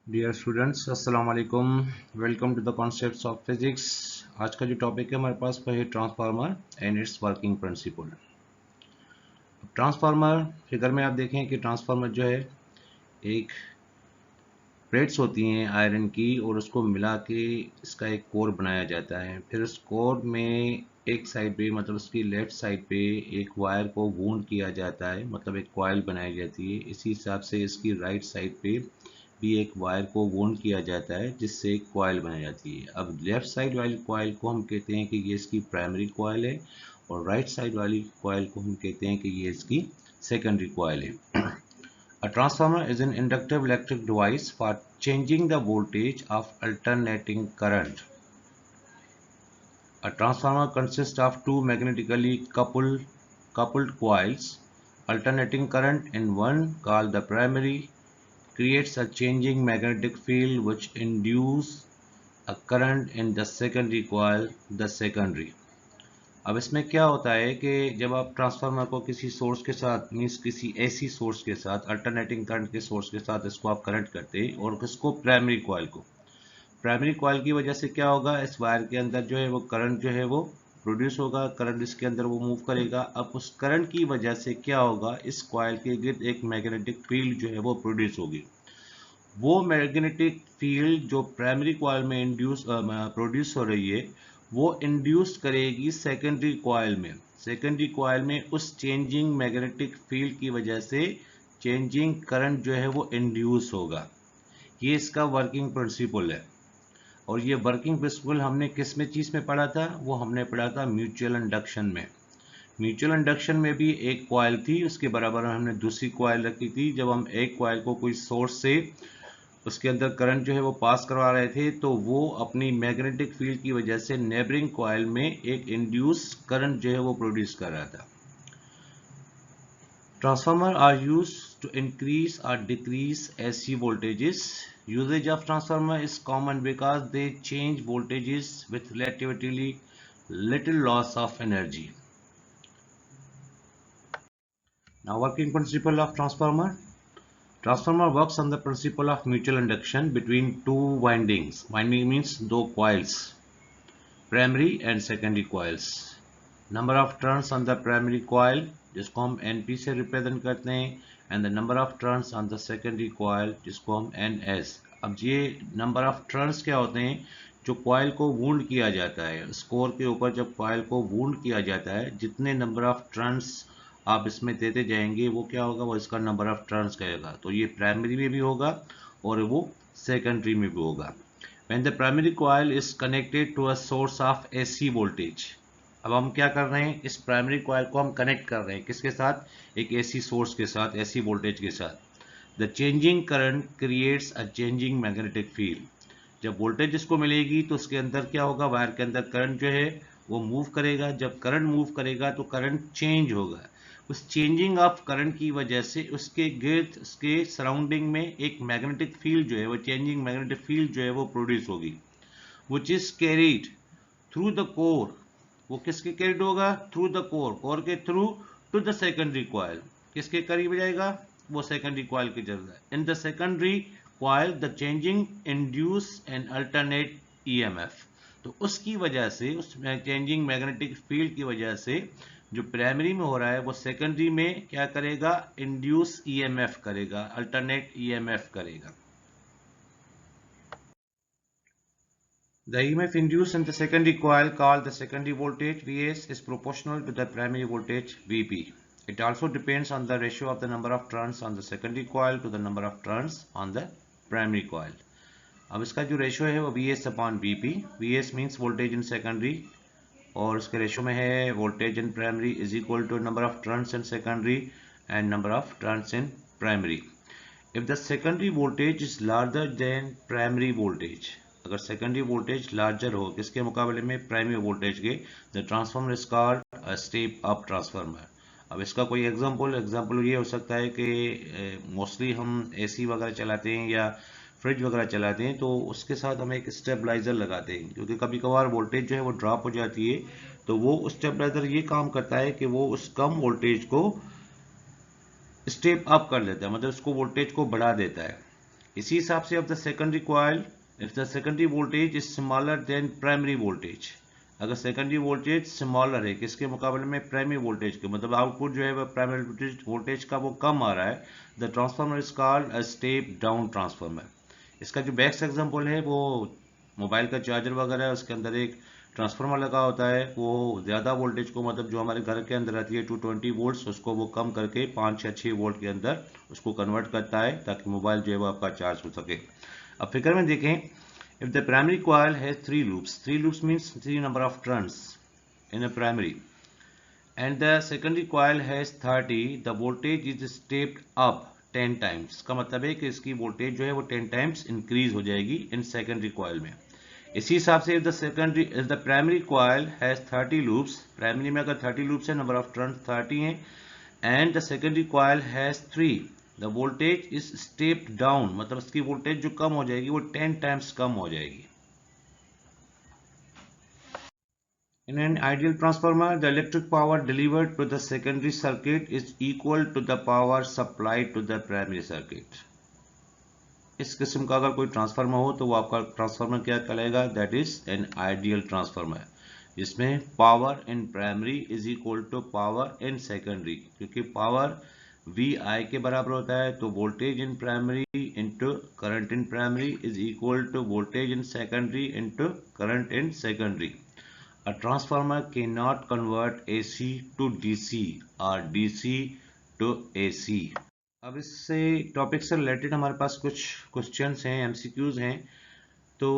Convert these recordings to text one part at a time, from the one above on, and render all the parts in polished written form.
Dear students अस्सलाम वालेकुम। Welcome to the concepts of physics. आज का जो टॉपिक है हमारे पास वो है transformer and its working principle. Transformer figure में आप देखें कि ट्रांसफार्मर जो है एक प्लेट्स होती हैं आयरन की और उसको मिला के इसका एक कोर बनाया जाता है। फिर उस कोर में एक साइड पे मतलब उसकी लेफ्ट साइड पे एक वायर को वूंड किया जाता है, मतलब एक कॉइल बनाई जाती है। इसी हिसाब से इसकी राइट साइड पे भी एक वायर को वूंड किया जाता है जिससे एक कॉइल बनाई जाती है। अब लेफ्ट साइड वाली कॉइल को हम कहते हैं कि ये इसकी प्राइमरी कॉइल है और राइट साइड वाली कॉइल को हम कहते हैं कि ये इसकी सेकेंडरी कॉइल है। A transformer is an inductive electric device for changing the voltage of alternating current. A transformer consists of two magnetically coupled coils. Alternating current in one, called the primary, creates a changing magnetic field which induces a current in the secondary coil, the secondary. अब इसमें क्या होता है कि जब आप transformer को किसी सोर्स के साथ मीन्स किसी एसी सोर्स के साथ अल्टरनेटिंग करंट के सोर्स के साथ इसको आप कनेक्ट करते हैं और इसको प्राइमरी कॉइल की वजह से क्या होगा, इस वायर के अंदर जो है वो करंट जो है वो प्रोड्यूस होगा, करंट इसके अंदर वो मूव करेगा। अब उस करंट की वजह से क्या होगा, इस कॉइल के गिर्द एक मैग्नेटिक फील्ड जो है वो प्रोड्यूस होगी। वो मैग्नेटिक फील्ड जो प्राइमरी कॉइल में प्रोड्यूस हो रही है वो इंड्यूस करेगी सेकेंडरी कॉइल में उस चेंजिंग मैग्नेटिक फील्ड की वजह से चेंजिंग करंट जो है वो इंड्यूस होगा। ये इसका वर्किंग प्रिंसिपल है। और ये वर्किंग प्रिंसिपल हमने किस में चीज़ में पढ़ा था, वो हमने पढ़ा था म्यूचुअल इंडक्शन में। म्यूचुअल इंडक्शन में भी एक कॉइल थी, उसके बराबर हमने दूसरी कॉइल रखी थी। जब हम एक कॉइल को कोई सोर्स से उसके अंदर करंट जो है वो पास करवा रहे थे तो वो अपनी मैग्नेटिक फील्ड की वजह से नेबरिंग कॉइल में एक इंड्यूस करंट जो है वो प्रोड्यूस कर रहा था। Transformer are use to increase और decrease AC voltages. Uses of transformer is common because they change voltages with relatively little loss of energy. Now working principle of transformer. Transformer works on the principle of mutual induction between two windings. Winding means दो coils, primary and secondary coils. Number of turns on the primary coil जिसको हम NP से represent करते हैं and the number of turns on the secondary coil जिसको हम NS। अब ये नंबर ऑफ टर्न्स क्या होते हैं, जो कॉइल को वूंड किया जाता है, स्कोर के ऊपर जब कॉइल को वूंड किया जाता है जितने नंबर ऑफ टर्न्स आप इसमें देते जाएंगे वो क्या होगा, वो इसका नंबर ऑफ टर्न्स कहेगा। तो ये प्राइमरी में भी होगा और वो सेकेंडरी में भी होगा। When the primary coil is connected to a source of AC voltage, अब हम क्या कर रहे हैं, इस प्राइमरी कॉइल को हम कनेक्ट कर रहे हैं किसके साथ, एक एसी सोर्स के साथ, एसी वोल्टेज के साथ। The changing current creates a changing magnetic field. जब वोल्टेज इसको मिलेगी तो उसके अंदर क्या होगा, वायर के अंदर करंट जो है वो मूव करेगा। जब करंट मूव करेगा तो करंट चेंज होगा। उस चेंजिंग ऑफ करंट की वजह से उसके गिर्द उसके सराउंडिंग में एक मैग्नेटिक फील्ड जो है वो चेंजिंग मैग्नेटिक फील्ड जो है वो प्रोड्यूस होगी, which is carried through the core. वो किसके कैरीड होगा, थ्रू द कोर के through to the secondary coil. किसके करीब जाएगा, वो सेकेंडरी कॉइल के जरिए। In the secondary coil the changing induce an alternate EMF. तो उसकी वजह से, उस चेंजिंग मैग्नेटिक फील्ड की वजह से जो प्राइमरी में हो रहा है वो सेकेंडरी में क्या करेगा, इंड्यूस ईएमएफ करेगा, अल्टरनेट ईएमएफ करेगा। The EMF induced in the secondary coil, called the secondary voltage Vs, is proportional to the primary voltage Vp. It also depends on the ratio of the number of turns on the secondary coil to the number of turns on the primary coil. अब इसका जो ratio है वो Vs upon Vp। Vs means voltage in secondary और उसके ratio में है voltage in primary is equal to number of turns in secondary and number of turns in primary. If the secondary voltage is larger than primary voltage, अगर secondary voltage larger हो किसके मुकाबले में, primary voltage के, the transformer is called a step up transformer. अब इसका कोई example ये हो सकता है कि मोस्टली हम एसी वगैरह चलाते हैं या फ्रिज वगैरह चलाते हैं तो उसके साथ हम एक स्टेबलाइजर लगाते हैं, क्योंकि कभी कभार वोल्टेज जो है वो ड्रॉप हो जाती है। तो वो स्टेबलाइजर ये काम करता है कि वो उस कम वोल्टेज को स्टेप अप कर देता है, मतलब उसको वोल्टेज को बढ़ा देता है। इसी हिसाब से of the secondary coil, if the secondary voltage is smaller than primary voltage, अगर सेकेंडरी वोल्टेज स्मॉलर है किसके मुकाबले में, प्राइमरी वोल्टेज के, मतलब आउटपुट जो है वह प्राइमरी वोल्टेज का वो कम आ रहा है, the transformer is called a step down transformer. इसका जो बेस्ट एग्जांपल है वो मोबाइल का चार्जर वगैरह है, उसके अंदर एक ट्रांसफार्मर लगा होता है, वो ज़्यादा वोल्टेज को, मतलब जो हमारे घर के अंदर आती है 220 वोल्ट्स, उसको वो कम करके 5 या 6 वोल्ट के अंदर उसको कन्वर्ट करता है ताकि मोबाइल जो है वो आपका चार्ज हो सके। अब फिगर में देखें, if the primary coil has 3 loops means 3 number of turns in a primary, and the secondary coil has 30, the voltage is stepped up 10 times। इसका मतलब है कि इसकी वोल्टेज जो है वो 10 टाइम्स इंक्रीज हो जाएगी इन सेकेंडरी कॉइल में। इसी हिसाब से if the primary coil has 30 loops, primary में अगर 30 loops है, नंबर ऑफ टर्न्स 30 हैं, and the secondary coil has 3, the voltage is stepped down, मतलब इसकी वोल्टेज जो कम हो जाएगी वो 10 टाइम्स कम हो जाएगी। In an ideal transformer, the electric power delivered to the secondary circuit is equal to the power supplied to the primary circuit। इस किस्म का अगर कोई ट्रांसफार्मर हो तो वो आपका ट्रांसफार्मर क्या कहलाएगा, that is an ideal transformer, जिसमें power in primary is equal to power in secondary, क्योंकि पावर वी आई के बराबर होता है, तो voltage in primary into current in primary is equal to voltage in secondary into current in secondary. A transformer cannot convert AC to DC or DC to AC। अब इससे topic से related हमारे पास कुछ क्वेश्चंस हैं, MCQs हैं, तो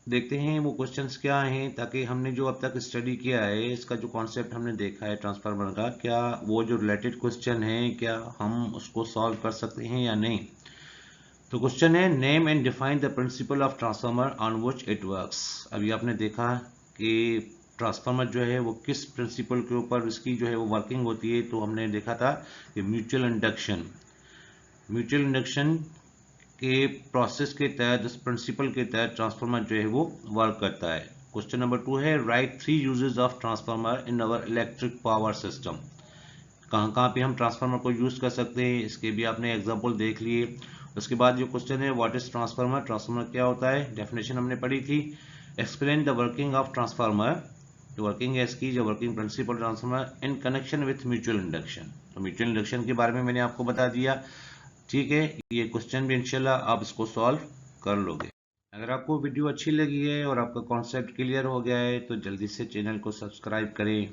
देखते हैं वो क्वेश्चंस क्या हैं, ताकि हमने जो अब तक स्टडी किया है, इसका जो कॉन्सेप्ट हमने देखा है ट्रांसफार्मर का, क्या वो जो रिलेटेड क्वेश्चन है क्या हम उसको सॉल्व कर सकते हैं या नहीं। तो क्वेश्चन है, name and define the principal of transformer on which it works. अभी आपने देखा कि ट्रांसफार्मर जो है वो किस प्रिंसिपल के ऊपर इसकी जो है वो वर्किंग होती है, तो हमने देखा था कि म्यूचुअल इंडक्शन के प्रोसेस के तहत, इस प्रिंसिपल के तहत ट्रांसफार्मर जो है वो वर्क करता है। क्वेश्चन नंबर 2 है, right 3 uses of transformer in our electric power system. कहाँ कहाँ पे हम ट्रांसफार्मर को यूज कर सकते हैं, इसके भी आपने एग्जांपल देख लिए। उसके बाद जो क्वेश्चन है, व्हाट इज ट्रांसफार्मर, ट्रांसफार्मर क्या होता है, डेफिनेशन हमने पढ़ी थी। Explain the working of transformer, जो वर्किंग है इसकी, जो working principle transformer in connection with mutual induction. तो म्यूचुअल इंडक्शन के बारे में मैंने आपको बता दिया, ठीक है। ये क्वेश्चन भी इंशाल्लाह आप इसको सॉल्व कर लोगे। अगर आपको वीडियो अच्छी लगी है और आपका कॉन्सेप्ट क्लियर हो गया है तो जल्दी से चैनल को सब्सक्राइब करें,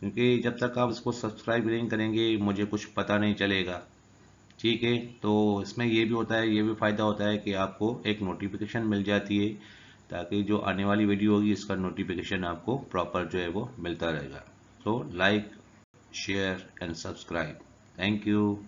क्योंकि जब तक आप इसको सब्सक्राइब नहीं करेंगे मुझे कुछ पता नहीं चलेगा, ठीक है। तो इसमें ये भी होता है, ये भी फ़ायदा होता है कि आपको एक नोटिफिकेशन मिल जाती है, ताकि जो आने वाली वीडियो होगी इसका नोटिफिकेशन आपको प्रॉपर जो है वो मिलता रहेगा। तो like, share and subscribe. Thank you.